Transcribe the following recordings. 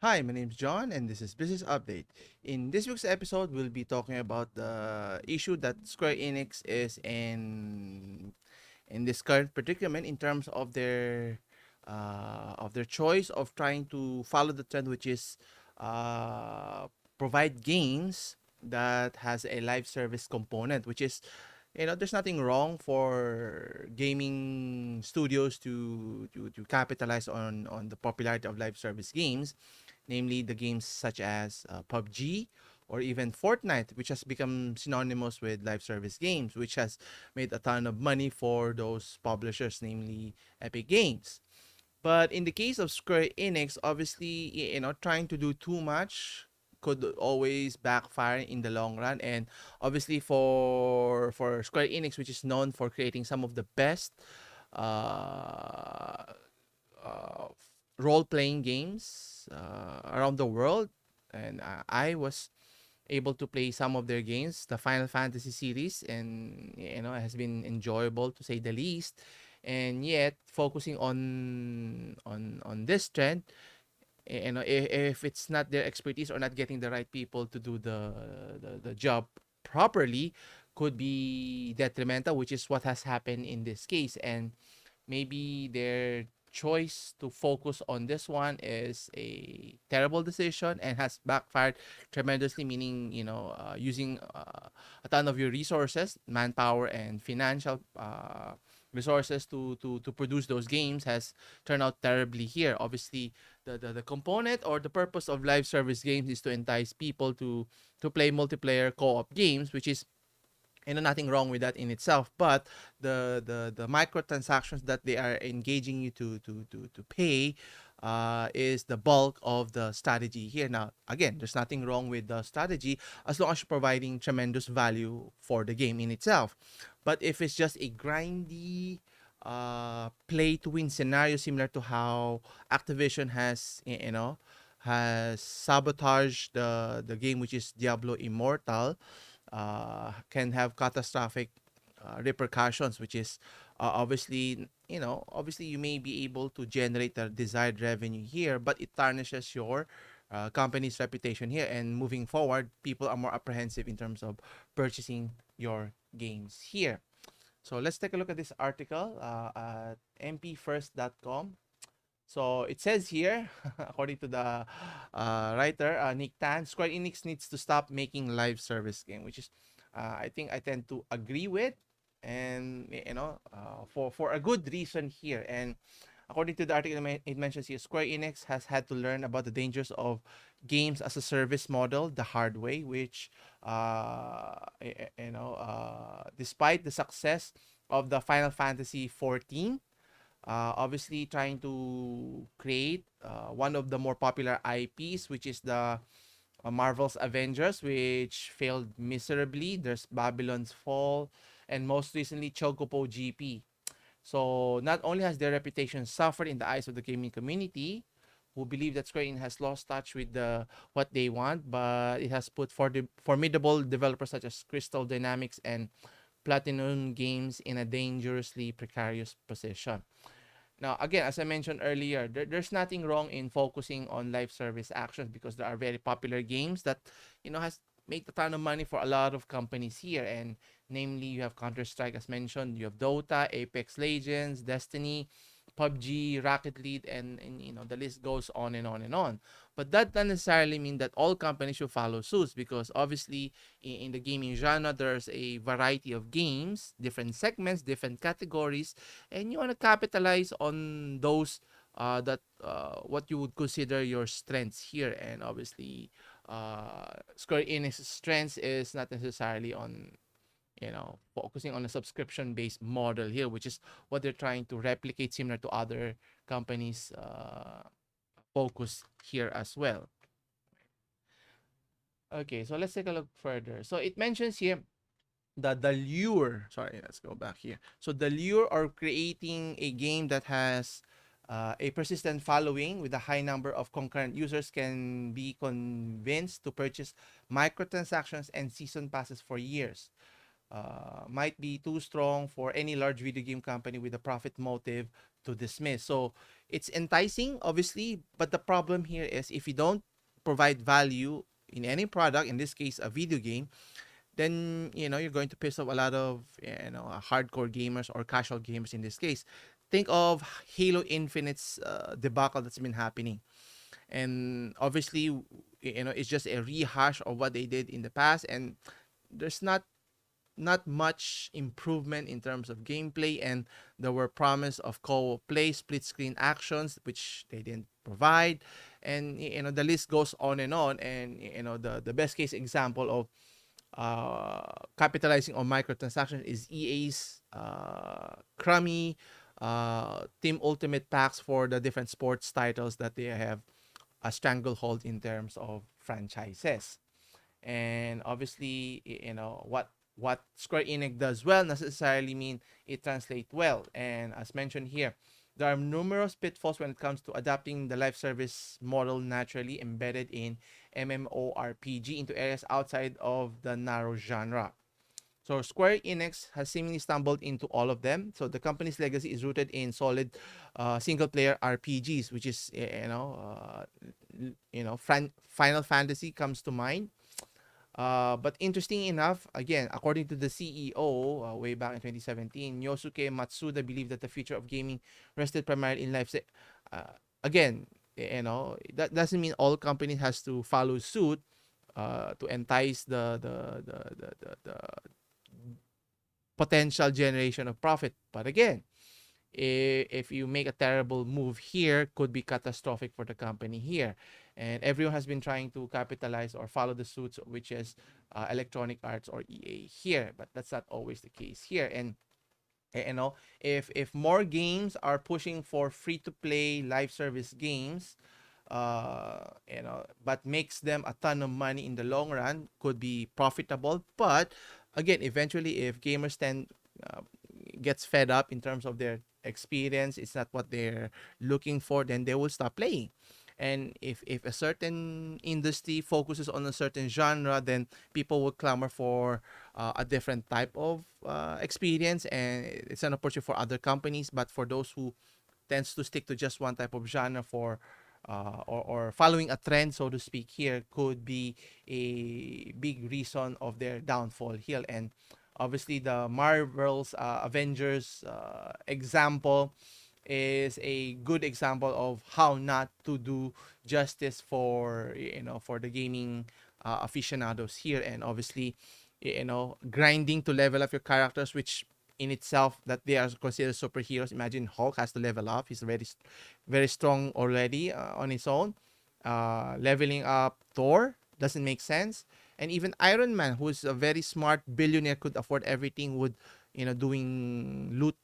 Hi, my name is John, and this is Business Update. In this week's episode, we'll be talking about the issue that Square Enix is in this current predicament in terms of their choice of trying to follow the trend, which is uh, provide games that has a live service component, which is there's nothing wrong for gaming studios to capitalize on the popularity of live service games, namely the games such as PUBG or even Fortnite, which has become synonymous with live service games, which has made a ton of money for those publishers, namely Epic Games. But in the case of Square Enix, obviously, trying to do too much could always backfire in the long run. And obviously, for Square Enix, which is known for creating some of the best uh, uh, role-playing games around the world, and I was able to play some of their games, the Final Fantasy series, and it has been enjoyable to say the least. And yet, focusing on this trend, if it's not their expertise or not getting the right people to do the job properly, could be detrimental, which is what has happened in this case. And maybe their choice to focus on this one is a terrible decision and has backfired tremendously, meaning using a ton of your resources, manpower and financial resources to produce those games has turned out terribly here. Obviously, the component or the purpose of live service games is to entice people to play multiplayer co-op games, which is nothing wrong with that in itself, but the microtransactions that they are engaging you to pay is the bulk of the strategy here. Now again, there's nothing wrong with the strategy as long as you're providing tremendous value for the game in itself. But if it's just a grindy play to win scenario, similar to how Activision has sabotaged the game, which is Diablo Immortal, can have catastrophic repercussions, which is obviously you may be able to generate the desired revenue here, but it tarnishes your company's reputation here. And moving forward, people are more apprehensive in terms of purchasing your games here. So let's take a look at this article at mpfirst.com. So it says here, according to the writer, Nick Tan, Square Enix needs to stop making live service game, which is, I think I tend to agree with, and for a good reason here. And according to the article, it mentions here, Square Enix has had to learn about the dangers of games as a service model the hard way, which, despite the success of the Final Fantasy 14, obviously trying to create one of the more popular IPs, which is the Marvel's Avengers, which failed miserably. There's Babylon's Fall, and most recently Chocobo GP. So not only has their reputation suffered in the eyes of the gaming community, who believe that Square Enix has lost touch with what they want, but it has put for the formidable developers such as Crystal Dynamics and Platinum Games in a dangerously precarious position. Now, again, as I mentioned earlier, there's nothing wrong in focusing on live service actions because there are very popular games that, has made a ton of money for a lot of companies here. And namely, you have Counter-Strike, as mentioned, you have Dota, Apex Legends, Destiny, PUBG, Rocket League, and the list goes on and on and on. But that doesn't necessarily mean that all companies should follow suit, because obviously in the gaming genre, there's a variety of games, different segments, different categories, and you want to capitalize on those that what you would consider your strengths here. And obviously, Square Enix's strengths is not necessarily on focusing on a subscription based model here, which is what they're trying to replicate, similar to other companies focus here as well. Okay, so let's take a look further. So it mentions here the lure. Sorry, let's go back here. So the lure of creating a game that has a persistent following with a high number of concurrent users can be convinced to purchase microtransactions and season passes for years. Might be too strong for any large video game company with a profit motive to dismiss. So it's enticing, obviously, but the problem here is if you don't provide value in any product, in this case a video game, then you're going to piss off a lot of hardcore gamers or casual gamers in this case. Think of Halo Infinite's debacle that's been happening, and obviously it's just a rehash of what they did in the past, and there's not much improvement in terms of gameplay, and there were promise of co-op play, split screen actions, which they didn't provide, and the list goes on and on. And the best case example of capitalizing on microtransactions is EA's crummy Team Ultimate packs for the different sports titles that they have a stranglehold in terms of franchises. And obviously, what Square Enix does well necessarily mean it translates well. And as mentioned here, there are numerous pitfalls when it comes to adapting the live service model naturally embedded in MMORPG into areas outside of the narrow genre. So Square Enix has seemingly stumbled into all of them. So the company's legacy is rooted in solid single-player RPGs, which is Final Fantasy comes to mind. But interesting enough, again, according to the CEO way back in 2017, Yosuke Matsuda believed that the future of gaming rested primarily in again, that doesn't mean all companies has to follow suit to entice the potential generation of profit. But again, if you make a terrible move here, could be catastrophic for the company here. And everyone has been trying to capitalize or follow the suits, which is Electronic Arts or EA here, but that's not always the case here. And if more games are pushing for free to play live service games, but makes them a ton of money in the long run, could be profitable. But again, eventually, if gamers uh, gets fed up in terms of their experience, it's not what they're looking for, then they will stop playing. And if a certain industry focuses on a certain genre, then people will clamor for a different type of experience, and it's an opportunity for other companies. But for those who tends to stick to just one type of genre for or following a trend, so to speak, here could be a big reason of their downfall here. And obviously, the Marvel's Avengers example is a good example of how not to do justice for for the gaming aficionados here. And obviously, grinding to level up your characters, which in itself that they are considered superheroes. Imagine Hulk has to level up. He's very strong already on his own. Leveling up Thor doesn't make sense. And even Iron Man, who is a very smart billionaire, could afford everything, would doing loot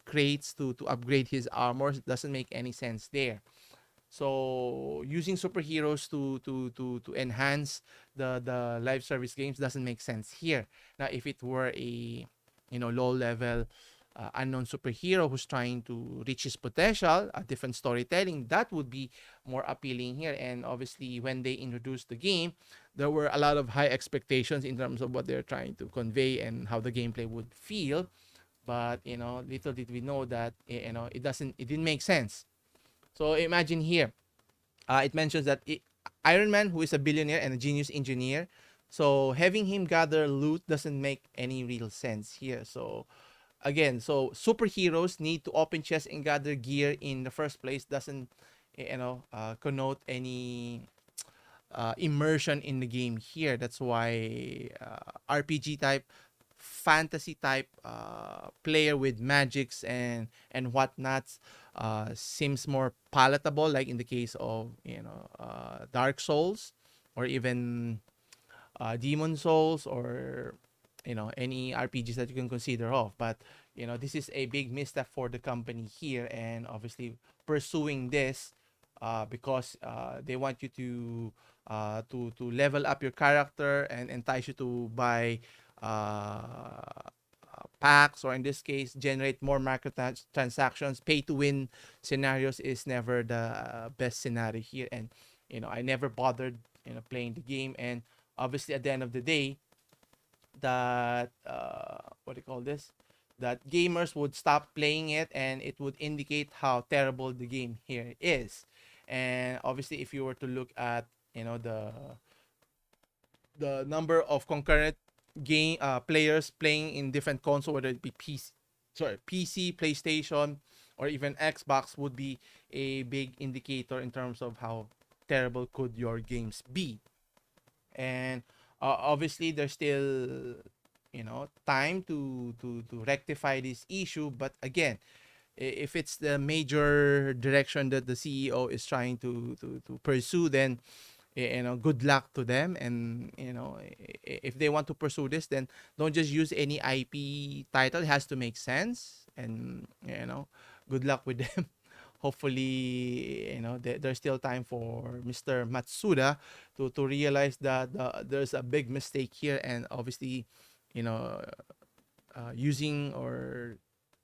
crates to upgrade his armor doesn't make any sense there. So using superheroes to enhance the live service games doesn't make sense here. Now, if it were a low level unknown superhero who's trying to reach his potential, a different storytelling, that would be more appealing here. And obviously, when they introduced the game, there were a lot of high expectations in terms of what they're trying to convey and how the gameplay would feel. But little did we know that it didn't make sense. So imagine here, it mentions that Iron Man, who is a billionaire and a genius engineer, so having him gather loot doesn't make any real sense here. So again, so superheroes need to open chests and gather gear in the first place doesn't connote any immersion in the game here. That's why RPG type, fantasy type player with magics and whatnots seems more palatable, like in the case of Dark Souls, or even Demon Souls, or any RPGs that you can consider of. But this is a big misstep for the company here, and obviously pursuing this because they want you to level up your character and entice you to buy packs, or in this case generate more transactions. Pay to win scenarios is never the best scenario here. And I never bothered playing the game. And obviously at the end of the day, that what do you call this, that gamers would stop playing it, and it would indicate how terrible the game here is. And obviously, if you were to look at, the number of concurrent game players playing in different console, whether it be PC, PlayStation, or even Xbox, would be a big indicator in terms of how terrible could your games be. And obviously, there's still time to rectify this issue. But again, if it's the major direction that the CEO is trying to pursue, then good luck to them. And if they want to pursue this, then don't just use any IP title. It has to make sense. And good luck with them. Hopefully, there's still time for Mr. Matsuda to realize that there's a big mistake here. And obviously, you know using or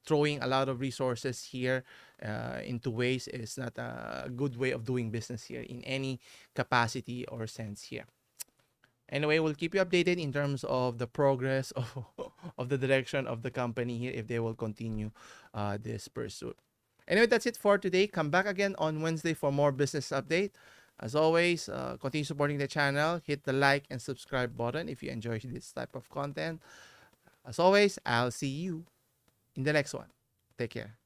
throwing a lot of resources here into waste is not a good way of doing business here in any capacity or sense here. Anyway, we'll keep you updated in terms of the progress of the direction of the company here, if they will continue this pursuit. Anyway, that's it for today. Come back again on Wednesday for more business update. As always, continue supporting the channel. Hit the like and subscribe button if you enjoy this type of content. As always, I'll see you in the next one. Take care.